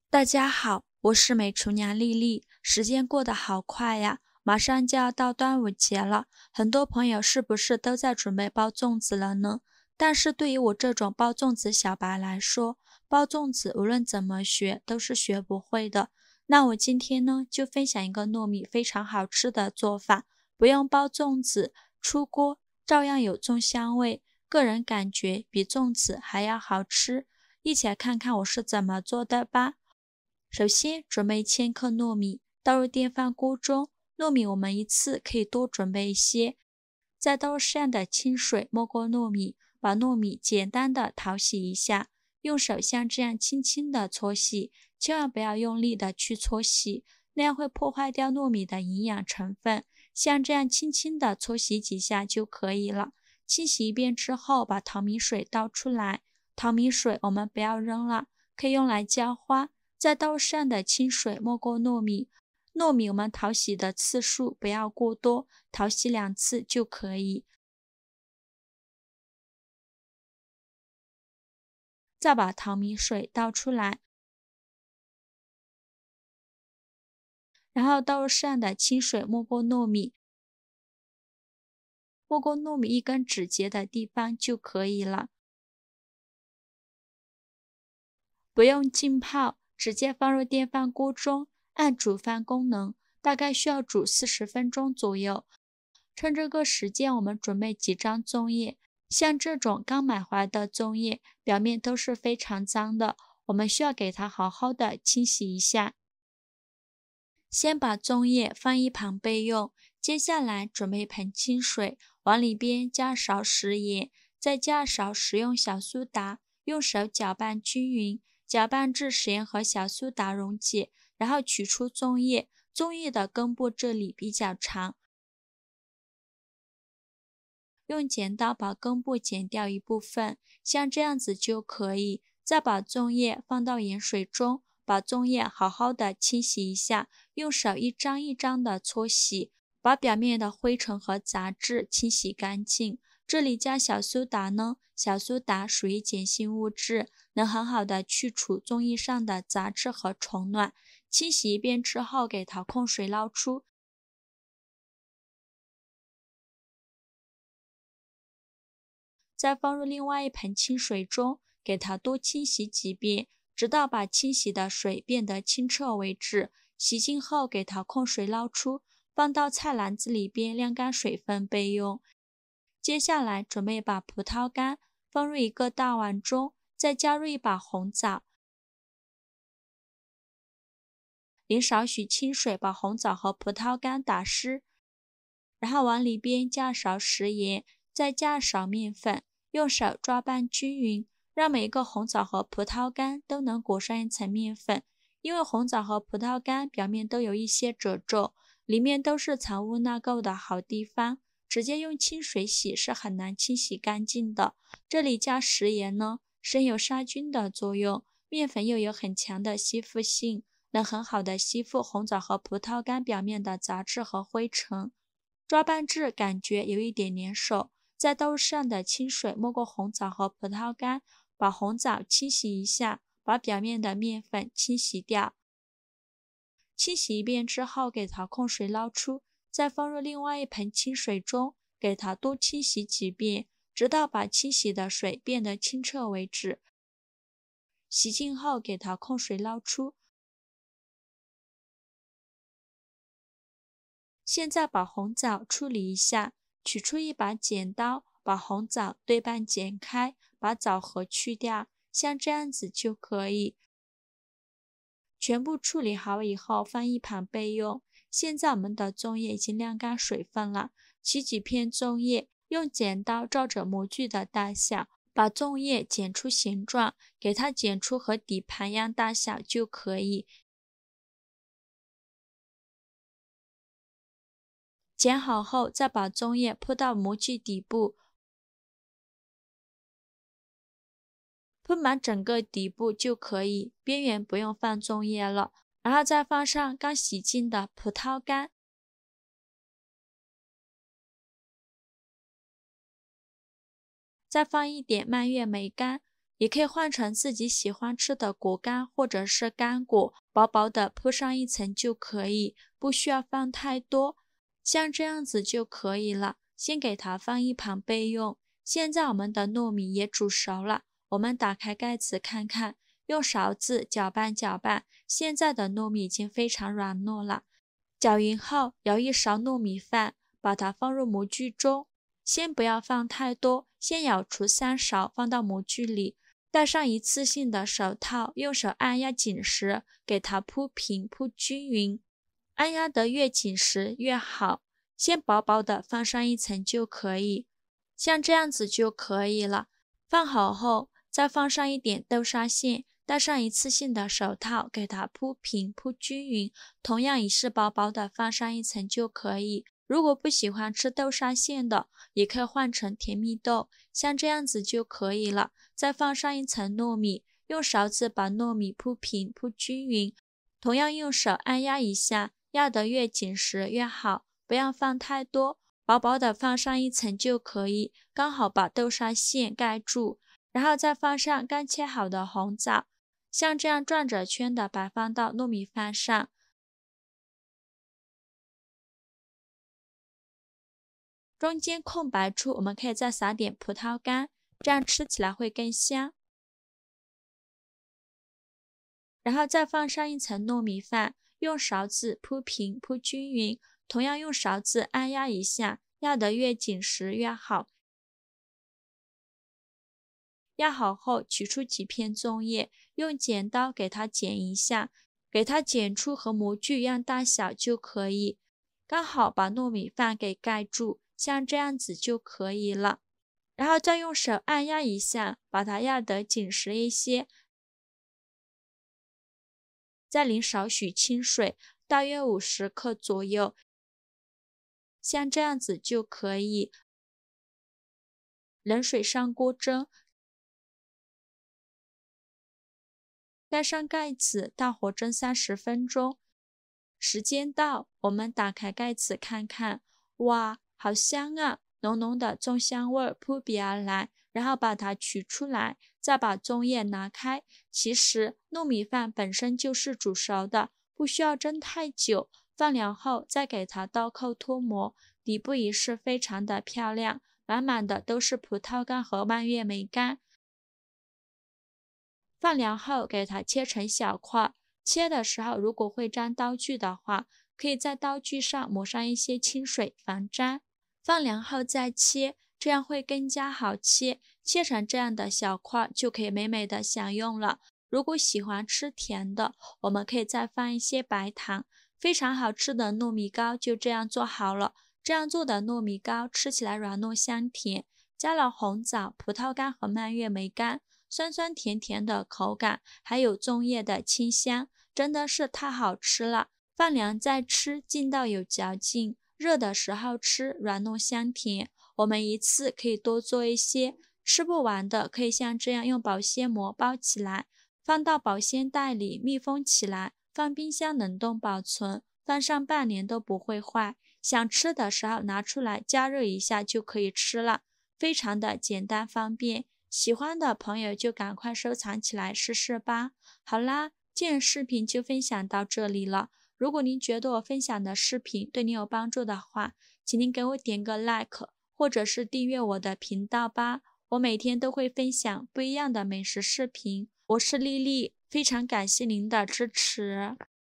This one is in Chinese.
大家好，我是美厨娘丽丽。时间过得好快呀，马上就要到端午节了，很多朋友是不是都在准备包粽子了呢？但是对于我这种包粽子小白来说，包粽子无论怎么学都是学不会的。那我今天呢，就分享一个糯米非常好吃的做法，不用包粽子，出锅照样有粽香味，个人感觉比粽子还要好吃。一起来看看我是怎么做的吧。首先准备1000克糯米，倒入电饭锅中。糯米我们一次可以多准备一些，再倒入适量的清水没过糯米，把糯米简单的淘洗一下，用手像这样轻轻的搓洗，千万不要用力的去搓洗，那样会破坏掉糯米的营养成分。像这样轻轻的搓洗几下就可以了。清洗一遍之后，把淘米水倒出来，淘米水我们不要扔了，可以用来浇花。再倒入适量的清水没过糯米，糯米我们淘洗的次数不要过多，淘洗2次就可以。再把淘米水倒出来，然后倒入适量的清水没过糯米，没过糯米1根指节的地方就可以了，不用浸泡，直接放入电饭锅中，按煮饭功能，大概需要煮40分钟左右。趁这个时间，我们准备几张粽叶。像这种刚买回来的粽叶，表面都是非常脏的，我们需要给它好好的清洗一下。先把粽叶放一旁备用，接下来准备一盆清水，往里边加少食盐，再加少食用小苏打，用手搅拌均匀，搅拌至食盐和小苏打溶解，然后取出粽叶。粽叶的根部这里比较长，用剪刀把根部剪掉一部分，像这样子就可以。再把粽叶放到盐水中，把粽叶好好的清洗一下，用手一张一张的搓洗，把表面的灰尘和杂质清洗干净。这里加小苏打呢，小苏打属于碱性物质，能很好的去除粽叶上的杂质和虫卵。清洗一遍之后，给它控水捞出。再放入另外一盆清水中，给它多清洗几遍，直到把清洗的水变得清澈为止。洗净后，给它控水捞出，放到菜篮子里边晾干水分备用。接下来准备把葡萄干放入一个大碗中，再加入一把红枣，淋少许清水把红枣和葡萄干打湿，然后往里边加少食盐，再加少面粉，用手抓拌均匀，让每一个红枣和葡萄干都能裹上一层面粉。因为红枣和葡萄干表面都有一些褶皱，里面都是藏污纳垢的好地方，直接用清水洗是很难清洗干净的。这里加食盐呢，深有杀菌的作用，面粉又有很强的吸附性，能很好的吸附红枣和葡萄干表面的杂质和灰尘。抓拌至感觉有一点粘手，再倒入适量的清水没过红枣和葡萄干，把红枣清洗一下，把表面的面粉清洗掉。清洗一遍之后，给它控水捞出，再放入另外一盆清水中，给它多清洗几遍，直到把清洗的水变得清澈为止。洗净后，给它控水捞出。现在把红枣处理一下，取出一把剪刀，把红枣对半剪开，把枣核去掉，像这样子就可以。全部处理好以后放一旁备用。现在我们的粽叶已经晾干水分了，取几片粽叶，用剪刀照着模具的大小，把粽叶剪出形状，给它剪出和底盘一样大小就可以。剪好后，再把粽叶铺到模具底部，铺满整个底部就可以，边缘不用放粽叶了。然后再放上刚洗净的葡萄干，再放一点蔓越莓干，也可以换成自己喜欢吃的果干或者是干果，薄薄的铺上一层就可以，不需要放太多，像这样子就可以了。先给它放一旁备用。现在我们的糯米也煮熟了，我们打开盖子看看，用勺子搅拌搅拌，现在的糯米已经非常软糯了。搅匀后，舀一勺糯米饭，把它放入模具中，先不要放太多，先舀出3勺放到模具里，戴上一次性的手套，用手按压紧实，给它铺平铺均匀，按压得越紧实越好，先薄薄的放上一层就可以，像这样子就可以了。放好后，再放上一点豆沙馅，戴上一次性的手套，给它铺平铺均匀，同样也是薄薄的放上一层就可以。如果不喜欢吃豆沙馅的，也可以换成甜蜜豆，像这样子就可以了。再放上一层糯米，用勺子把糯米铺平铺均匀，同样用手按压一下，压得越紧实越好，不要放太多，薄薄的放上一层就可以，刚好把豆沙馅盖住，然后再放上刚切好的红枣，像这样转着圈的摆放到糯米饭上。中间空白处我们可以再撒点葡萄干，这样吃起来会更香。然后再放上一层糯米饭，用勺子铺平铺均匀，同样用勺子按压一下，压得越紧实越好。压好后取出几片粽叶，用剪刀给它剪一下，给它剪出和模具一样大小就可以，刚好把糯米饭给盖住，像这样子就可以了。然后再用手按压一下，把它压得紧实一些，再淋少许清水，大约50克左右，像这样子就可以。冷水上锅蒸，盖上盖子，大火蒸30分钟。时间到，我们打开盖子看看，哇，好香啊！浓浓的粽香味扑鼻而来。然后把它取出来，再把粽叶拿开。其实糯米饭本身就是煮熟的，不需要蒸太久。放凉后再给它倒扣脱模，底部也是非常的漂亮，满满的都是葡萄干和蔓越莓干。放凉后给它切成小块，切的时候如果会沾刀具的话，可以在刀具上抹上一些清水防粘。放凉后再切，这样会更加好切，切成这样的小块就可以美美的享用了。如果喜欢吃甜的，我们可以再放一些白糖。非常好吃的糯米糕就这样做好了。这样做的糯米糕吃起来软糯香甜，加了红枣、葡萄干和蔓越莓干，酸酸甜甜的口感，还有粽叶的清香，真的是太好吃了。放凉再吃，劲道有嚼劲，热的时候吃，软糯香甜。我们一次可以多做一些，吃不完的可以像这样用保鲜膜包起来，放到保鲜袋里密封起来，放冰箱冷冻保存，放上半年都不会坏。想吃的时候拿出来加热一下就可以吃了，非常的简单方便。喜欢的朋友就赶快收藏起来试试吧。好啦，今日视频就分享到这里了。如果您觉得我分享的视频对您有帮助的话，请您给我点个 like， 或者是订阅我的频道吧。我每天都会分享不一样的美食视频。我是丽丽，非常感谢您的支持。